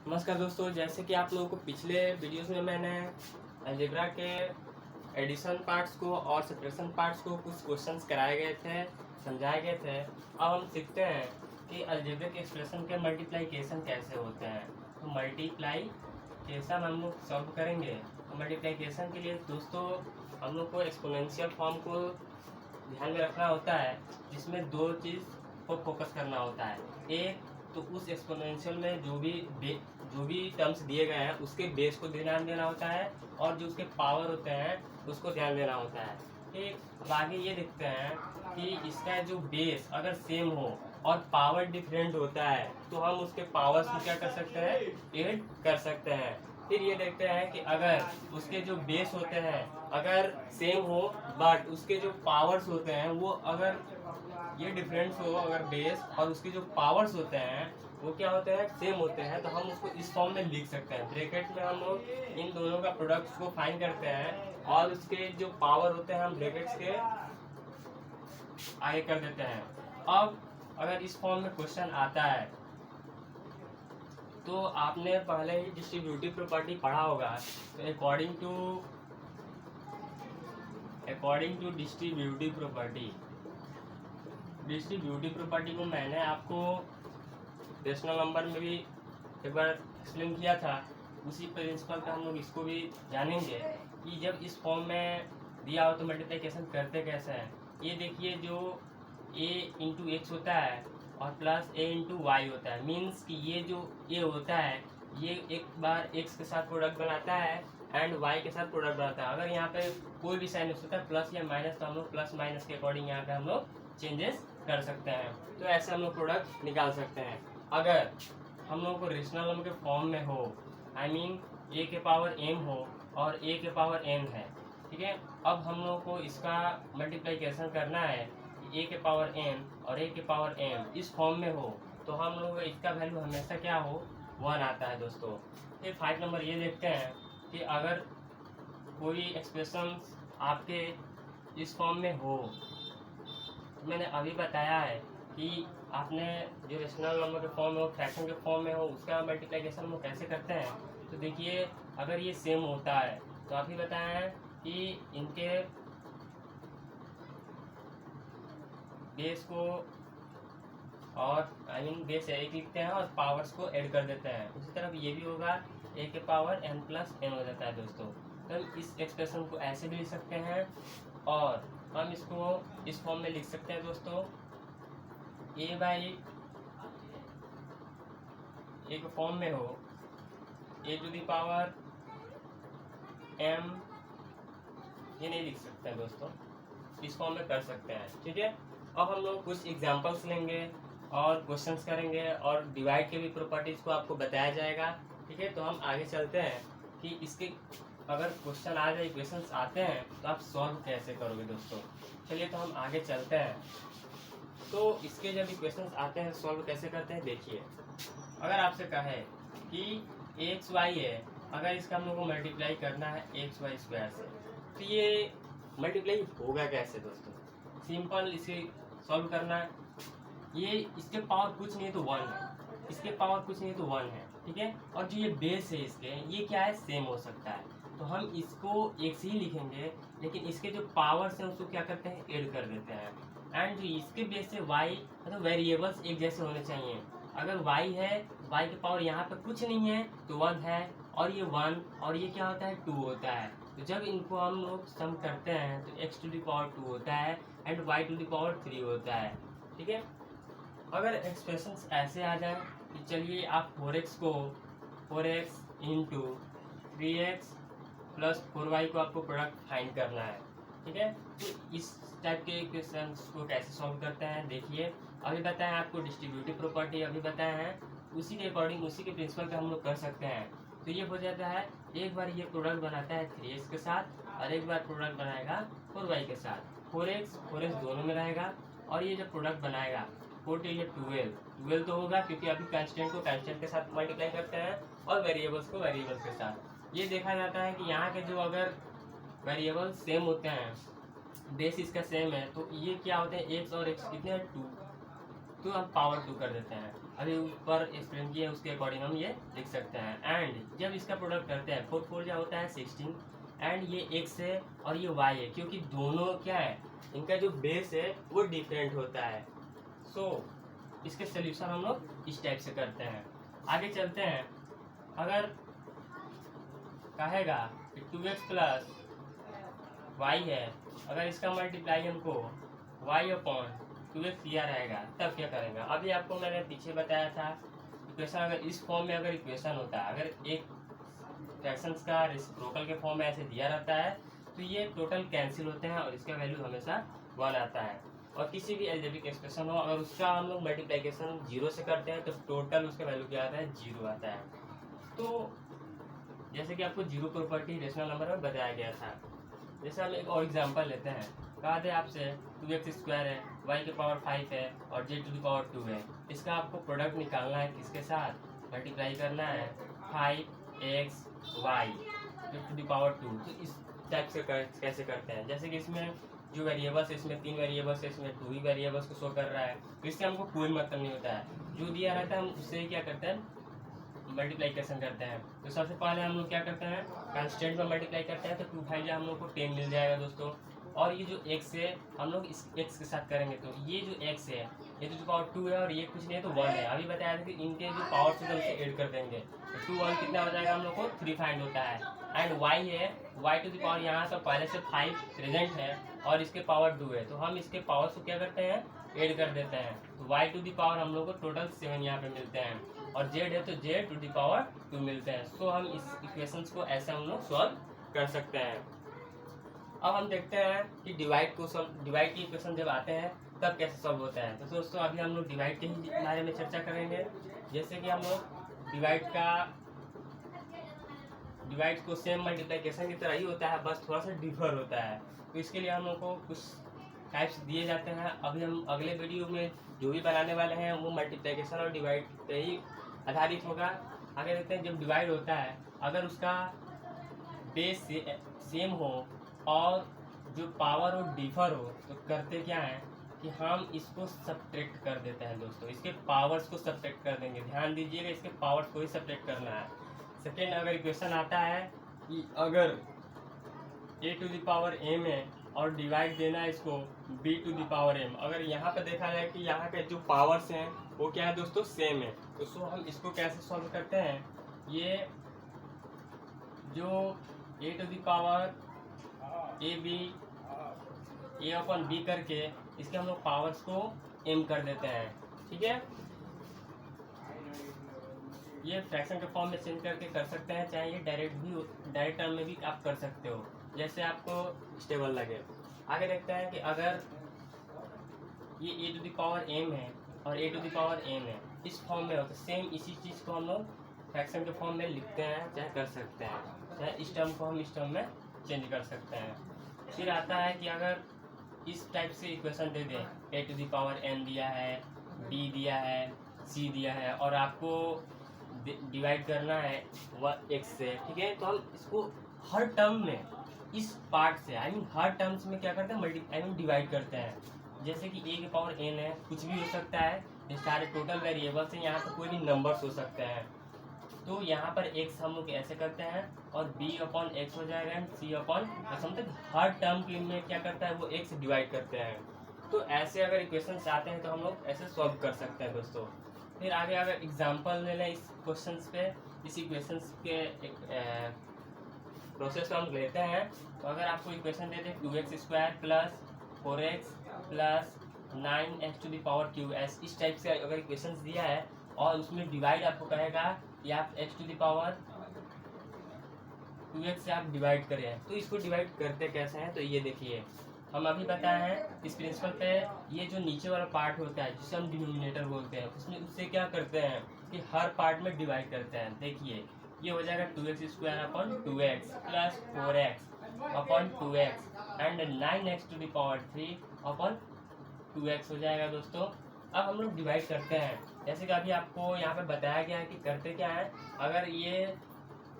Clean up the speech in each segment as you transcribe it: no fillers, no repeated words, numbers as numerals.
नमस्कार दोस्तों, जैसे कि आप लोगों को पिछले वीडियोस में मैंने अलजेब्रा के एडिशन पार्ट्स को और सब्ट्रैक्शन पार्ट्स को कुछ क्वेश्चंस कराए गए थे, समझाए गए थे। अब हम सीखते हैं कि अलजेब्रिक एक्सप्रेशन के मल्टीप्लिकेशन कैसे होते हैं। तो मल्टीप्लिकेशन हम लोग सॉल्व करेंगे। तो मल्टीप्लिकेशन के लिए दोस्तों हम लोग को एक्सपोनेंशियल फॉर्म को ध्यान में रखना होता है, जिसमें दो चीज़ को फोकस करना होता है। एक तो उस एक्सपोनेंशियल में जो भी टर्म्स दिए गए हैं उसके बेस को ध्यान देना होता है, और जो उसके पावर होते हैं उसको ध्यान देना होता है। ठीक, अब आगे ये देखते हैं कि इसका जो बेस अगर सेम हो और पावर डिफरेंट होता है तो हम उसके पावर्स को क्या कर सकते हैं, ऐड कर सकते हैं। फिर ये देखते हैं कि अगर उसके जो बेस होते हैं अगर सेम हो बट उसके जो पावर्स होते हैं वो अगर ये डिफरेंस हो, अगर बेस और उसके जो पावर्स होते हैं वो क्या होते हैं, सेम होते हैं, तो हम उसको इस फॉर्म में लिख सकते हैं। ब्रैकेट में हम लोग इन दोनों का प्रोडक्ट्स को फाइंड करते हैं और उसके जो पावर होते हैं हम ब्रैकेट्स के आगे कर देते हैं। अब अगर इस फॉर्म में क्वेश्चन आता है तो आपने पहले ही डिस्ट्रीब्यूटिव प्रॉपर्टी पढ़ा होगा। तो अकॉर्डिंग टू डिस्ट्रीब्यूटिव प्रॉपर्टी को मैंने आपको रेशनल नंबर में भी एक बार एक्सप्लेन किया था। उसी प्रिंसिपल का हम लोग इसको भी जानेंगे कि जब इस फॉर्म में दिया हो तो मल्टीप्लिकेशन करते कैसे हैं। ये देखिए, जो a इंटू एक्स होता है और प्लस a इंटू वाई होता है, मीन्स कि ये जो a होता है ये एक बार x के साथ प्रोडक्ट बनाता है एंड y के साथ प्रोडक्ट बनाता है। अगर यहाँ पे कोई भी साइन होता है प्लस या माइनस, तो हम लोग प्लस माइनस के अकॉर्डिंग यहाँ पे हम लोग चेंजेस कर सकते हैं। तो ऐसे हम लोग प्रोडक्ट निकाल सकते हैं। अगर हम लोगों को रेशनल नंबर के फॉर्म में हो, आई मीन a के पावर m हो और a के पावर n है, ठीक है। अब हम लोग को इसका मल्टीप्लिकेशन करना है कि a के पावर n और a के पावर m इस फॉर्म में हो, तो हम लोग इसका वैल्यू हमेशा क्या हो, 1 आता है दोस्तों। फिर 5 नंबर ये देखते हैं कि अगर कोई एक्सप्रेशन आपके इस फॉर्म में हो, तो मैंने अभी बताया है कि आपने जो रेशनल नंबर के फॉर्म में हो, फ्रैक्शन के फॉर्म में हो, उसका मल्टीप्लिकेशन वो कैसे करते हैं। तो देखिए, अगर ये सेम होता है तो आप ही बताया है कि इनके बेस को और आई मीन बेस एक लिखते हैं और पावर्स को ऐड कर देते हैं। उसी तरफ ये भी होगा, a के पावर n प्लस n हो जाता है दोस्तों। तो हम इस एक्सप्रेशन को ऐसे भी लिख सकते हैं और हम इसको इस फॉर्म में लिख सकते हैं दोस्तों, a बाई एक फॉर्म में हो a to the power m, ये नहीं लिख सकते हैं दोस्तों, इस फॉर्म में कर सकते हैं, ठीक है। अब हम लोग कुछ एग्जांपल्स लेंगे और क्वेश्चंस करेंगे और डिवाइड के भी प्रॉपर्टीज को आपको बताया जाएगा, ठीक है। तो हम आगे चलते हैं कि इसके अगर क्वेश्चन आ जाए, इक्वेशंस आते हैं तो आप सॉल्व कैसे करोगे दोस्तों। चलिए तो हम आगे चलते हैं। तो इसके जब इक्वेशंस आते हैं सॉल्व कैसे करते हैं, देखिए। अगर आपसे कहे कि एक्स वाई है, अगर इसका हम लोग को मल्टीप्लाई करना है एक्स वाई स्क्वायर से, तो ये मल्टीप्लाई होगा कैसे दोस्तों। सिंपल, इसे सॉल्व करना है। ये इसके पावर कुछ नहीं है तो 1 है, इसके पावर कुछ नहीं है तो 1 है, ठीक है। और जो ये बेस है इसके, ये क्या है, सेम हो सकता है, तो हम इसको एक से ही लिखेंगे, लेकिन इसके जो पावर्स हैं उसको क्या करते हैं, ऐड कर देते हैं। एंड जो इसके बेस से y, मतलब वेरिएबल्स एक जैसे होने चाहिए। अगर y है, y के पावर यहाँ पे कुछ नहीं है तो 1 है, और ये 1 और ये क्या होता है, 2 होता है। तो जब इनको हम लोग सम करते हैं तो x टू दी पावर 2 होता है and y to the power 3 होता है, ठीक है। अगर एक्सप्रेशंस ऐसे आ जाए कि चलिए आप 4x को 4x into 3x plus 4y को आपको प्रोडक्ट फाइंड करना है, ठीक है। तो इस टाइप के इक्वेशंस को कैसे सॉल्व करते हैं, देखिए। अभी बताया आपको डिस्ट्रीब्यूटिव प्रॉपर्टी, अभी बताया है, उसी के अकॉर्डिंग, उसी के प्रिंसिपल पे हम लोग कर सकते हैं। तो ये हो जाता है, एक बार ये प्रोडक्ट बनाता है 3x के साथ और एक बार प्रोडक्ट बनाएगा 4y के साथ। 4x दोनों में रहेगा, और ये जब प्रोडक्ट बनाएगा 4 ये 12 तो होगा, क्योंकि अभी कांस्टेंट को कांस्टेंट के साथ मल्टीप्लाई करते हैं और वेरिएबल्स को वेरिएबल्स के साथ। ये देखा जाता है कि यहाँ के जो अगर वेरिएबल सेम होते हैं, बेस इसका सेम है, तो ये क्या होते हैं, एक्स और एक्स कितने हैं, 2, तो हम पावर 2 कर देते हैं। अभी ऊपर एक्सप्लेन किया उसके अकॉर्डिंग हम ये लिख सकते हैं। एंड जब इसका प्रोडक्ट करते हैं 4 4 क्या होता है 16, एंड ये x है और ये y है, क्योंकि दोनों क्या है, इनका जो बेस है वो डिफरेंट होता है। सो इसके सोल्यूशन हम लोग इस टाइप से करते हैं। आगे चलते हैं। अगर कहेगा कि 2x प्लस y है, अगर इसका मल्टीप्लाई हमको y अपॉन 2x दिया रहेगा तब क्या करेंगे। अभी आपको मैंने पीछे बताया था इक्वेशन अगर इस फॉर्म में अगर इक्वेशन होता है, अगर एक फ्रैक्शंस का रेसिप्रोकल के फॉर्म में ऐसे दिया रहता है तो ये टोटल कैंसिल होते हैं और इसका वैल्यू हमेशा 1 आता है। और किसी भी अलजेब्रिक एक्सप्रेशन हो अगर उसका हम लोग मल्टीप्लिकेशन 0 से करते हैं तो टोटल उसका वैल्यू क्या आता है 0 आता है। तो जैसे कि आपको जीरो प्रॉपर्टी रेशनल नंबर में बताया गया था। जैसे हम एक और एग्जांपल लेते हैं। कहा थे आपसे 2x स्क्वायर है, y के पावर 5 है और z टू द पावर 2 है। इसका आपको प्रोडक्ट निकालना है, किसके साथ मल्टीप्लाई करना है 5x y to the power 2। तो इस टाइप से कैसे करते हैं, जैसे कि इसमें जो वेरिएबल्स है इसमें 3 वेरिएबल्स है, इसमें 2 ही वेरिएबल्स को शो कर रहा है, तो इससे हमको कोई मतलब नहीं होता है। जो दिया रहता है हम उससे क्या करते हैं मल्टीप्लाइकेशन करते हैं। तो सबसे पहले हम लोग क्या करते हैं कांस्टेंट में मल्टीप्लाई करते हैं, तो 2 5 हम लोग को 10 मिल जाएगा दोस्तों। और ये जो x है हम लोग इस x के साथ करेंगे, तो ये जो x है ये तो पावर 2 है और ये कुछ नहीं है तो 1 है। अभी बताया था कि इनके जो पावर से उसे ऐड कर देंगे तो 2 1 कितना हो जाएगा हम लोग को 3 फाइंड होता है। एंड y है y टू द पावर यहाँ से पहले से 5 प्रेजेंट है और इसके पावर 2 है, तो हम इसके पावर को क्या करते हैं ऐड कर देते हैं। तो y टू द पावर हम लोग को टोटल 7 यहाँ पे मिलते हैं और z है तो z टू द पावर 2 मिलते हैं। सो हम इस इक्वेशंस को ऐसे हम लोग सॉल्व कर सकते हैं। अब हम देखते हैं कि डिवाइड की इक्वेशन जब आते हैं तब कैसे सॉल्व होता है। तो दोस्तों अभी हम लोग डिवाइड के ही बारे में चर्चा करेंगे। जैसे कि हम लोग डिवाइड को सेम मल्टीप्लिकेशन की तरह ही होता है, बस थोड़ा सा डिफर होता है। तो इसके लिए हम लोग को कुछ टाइप्स दिए जाते हैं। अभी हम अगले वीडियो में जो भी बनाने वाले हैं वो मल्टीप्लिकेशन और डिवाइड पे ही आधारित होगा। आगे देखते हैं। जब डिवाइड होता है अगर उसका बेस सेम हो और जो पावर हो डिफर हो तो करते क्या है कि हम इसको सब्ट्रैक्ट कर देते हैं दोस्तों, इसके पावर्स को सब्ट्रैक्ट कर देंगे। ध्यान दीजिएगा इसके पावर्स को ही सब्ट्रैक्ट करना है। सेकेंड अगर इक्वेशन आता है कि अगर a to the power m है और डिवाइड देना है इसको b to the power m, अगर यहाँ पे देखा जाए कि यहाँ के जो पावर्स हैं वो क्या है दोस्तों सेम है, तो सो हम इसको कैसे सॉल्व करते हैं। ये जो a to the power a अपन b करके इसके हम लोग पावर्स को m कर देते हैं, ठीक है। ये फ्रैक्शन के फॉर्म में चेंज करके कर सकते हैं, चाहे ये डायरेक्ट टर्म में भी आप कर सकते हो, जैसे आपको स्टेबल लगे। आगे देखते हैं कि अगर ये a to the power m है और a to the power m है, इस फॉर्म में हो तो सेम इसी चीज़ को हम लोग फ्रैक्शन के फॉर्म में लिखते हैं, चाहे कर सकते हैं, चाहे इस टर्म को हम इस टर्म में चेंज कर सकते हैं। फिर आता है कि अगर इस टाइप से इक्वेशन दे दें a to the power n दिया है, b दिया है, c दिया है और आपको डिवाइड करना है x से, ठीक है। तो हम इसको हर टर्म में इस पार्ट से हर टर्म्स में क्या करते हैं डिवाइड करते हैं। जैसे कि a के पावर n है, कुछ भी हो सकता है, ये सारे टोटल वेरिएबल्स हैं, यहाँ पर कोई भी नंबर्स हो सकते हैं। तो यहाँ पर x हम लोग ऐसे करते हैं और b अपॉन x हो जाएगा एंड c अपॉन मतलब हर टर्म के में क्या करता है वो x डिवाइड करते हैं। तो ऐसे अगर इक्वेशंस आते हैं तो हम लोग ऐसे सॉल्व कर सकते हैं दोस्तों। फिर आगे अगर एग्जांपल ले लें इस क्वेश्चंस पे, इस इक्वेशंस के एक प्रोसेस को हम लेते हैं। तो अगर आपको इक्वेशन दे दें 2x square plus 4x plus 9x to the power qs, इस टाइप से अगर इक्वेशंस दिया है और उसमें डिवाइड आपको कहेगा कि आप x to the power 2x से आप डिवाइड करें, तो इसको डिवाइड करते कैसे हैं। तो ये देखिए हम अभी बताए हैं इस प्रिंसिपल पे, ये जो नीचे वाला पार्ट होता है जिसे हम डिनोमिनेटर बोलते हैं, उसमें उससे क्या करते हैं कि हर पार्ट में डिवाइड करते हैं। देखिए ये हो जाएगा 2x square upon 2x plus 4x upon 2x and 9x to the power 3 upon 2x हो जाएगा दोस्तों। अब हम लोग डिवाइड करते हैं, जैसे कि अभी आपको यहाँ पे बताया गया है कि करते क्या है। अगर ये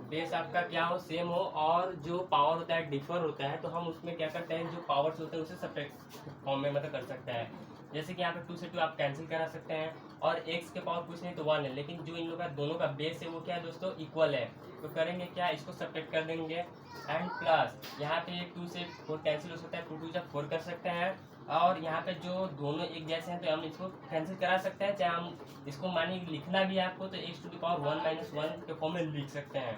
बेस आपका क्या हो सेम हो और जो पावर होता है डिफर होता है, तो हम उसमें क्या करते हैं जो पावर्स होते हैं उसे सब्ट्रैक्ट फॉर्म में मतलब कर सकते हैं। जैसे कि यहाँ पे 2 से 2 आप कैंसिल करा सकते हैं और x के पावर कुछ नहीं तो 1 है, लेकिन जो इन लोग का दोनों का बेस है वो क्या है दोस्तों, इक्वल है। तो करेंगे क्या, इसको सब्ट्रैक्ट कर देंगे एंड प्लस यहाँ पे 2 से 4 कैंसिल हो सकता है, 2 2 4 कर सकते हैं। और यहाँ पे जो दोनों एक जैसे हैं तो हम इसको कैंसिल करा सकते हैं, चाहे हम इसको मानिए लिखना भी है आपको तो x to the power 1 minus 1 के फॉर्म में लिख सकते हैं।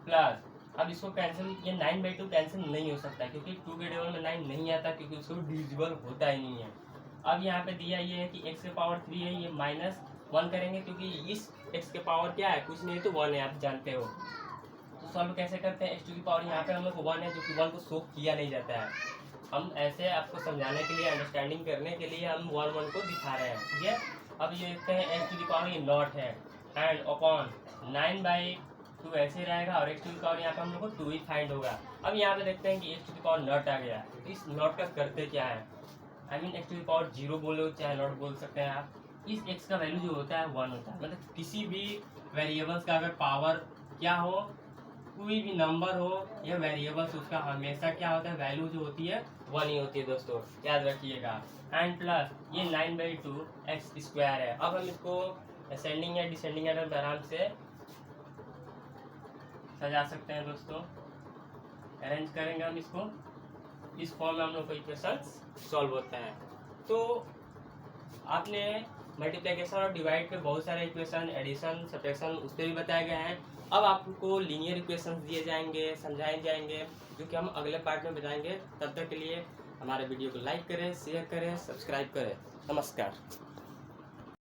प्लस अब इसको कैंसिल, ये 9/2 कैंसिल नहीं हो सकता क्योंकि 2 के टेबल में 9 नहीं आता, क्योंकि उसको डिविजिबल होता ही नहीं है। अब यहाँ पे दिया ये है कि x के पावर 3 है, ये -1 करेंगे क्योंकि इस x के पावर क्या है, कुछ नहीं तो 1 है, आप जानते हो। तो सॉल्व कैसे करते हैं, x टू दी पावर यहाँ पे हम लोग को 1 है जो कि 1 को शो किया नहीं जाता है। हम ऐसे आपको समझाने के लिए, अंडरस्टैंडिंग करने के लिए हम 1 को दिखा रहे हैं, ठीक है। अब ये देखते हैं x टू दी पावर ये नॉट है एंड अपॉन 9/2 ऐसे रहेगा और x टू दी पावर यहाँ पे हम लोग को 2 ही फाइंड होगा। अब यहाँ पे देखते हैं कि x to the power naught आ गया, इस नॉट का करते क्या है, I mean x to the power 0 बोलो चाहे नॉट बोल सकते हैं आप। इस x का वैल्यू जो होता है 1 होता है, मतलब किसी भी वेरिएबल्स का अगर पावर क्या हो, कोई भी नंबर हो या वेरिएबल्स, उसका हमेशा क्या होता है, वैल्यू जो होती है 1 ही होती है दोस्तों, याद रखिएगा। एंड प्लस ये 9/2 x स्क्वायर है। अब हम इसको असेंडिंग या डिसेंडिंग ऑर्डर में आराम से सजा सकते हैं दोस्तों, अरेंज करेंगे हम इसको, इस फॉर्म में हम लोग को इक्वेशन सॉल्व होता है। तो आपने मल्टीप्लिकेशन और डिवाइड के बहुत सारे इक्वेशन, एडिशन, सब्ट्रैक्शन उस पर भी बताए गए हैं। अब आपको लीनियर इक्वेशंस दिए जाएंगे, समझाए जाएंगे, जो कि हम अगले पार्ट में बताएंगे। तब तक के लिए हमारे वीडियो को लाइक करें, शेयर करें, सब्सक्राइब करें। नमस्कार।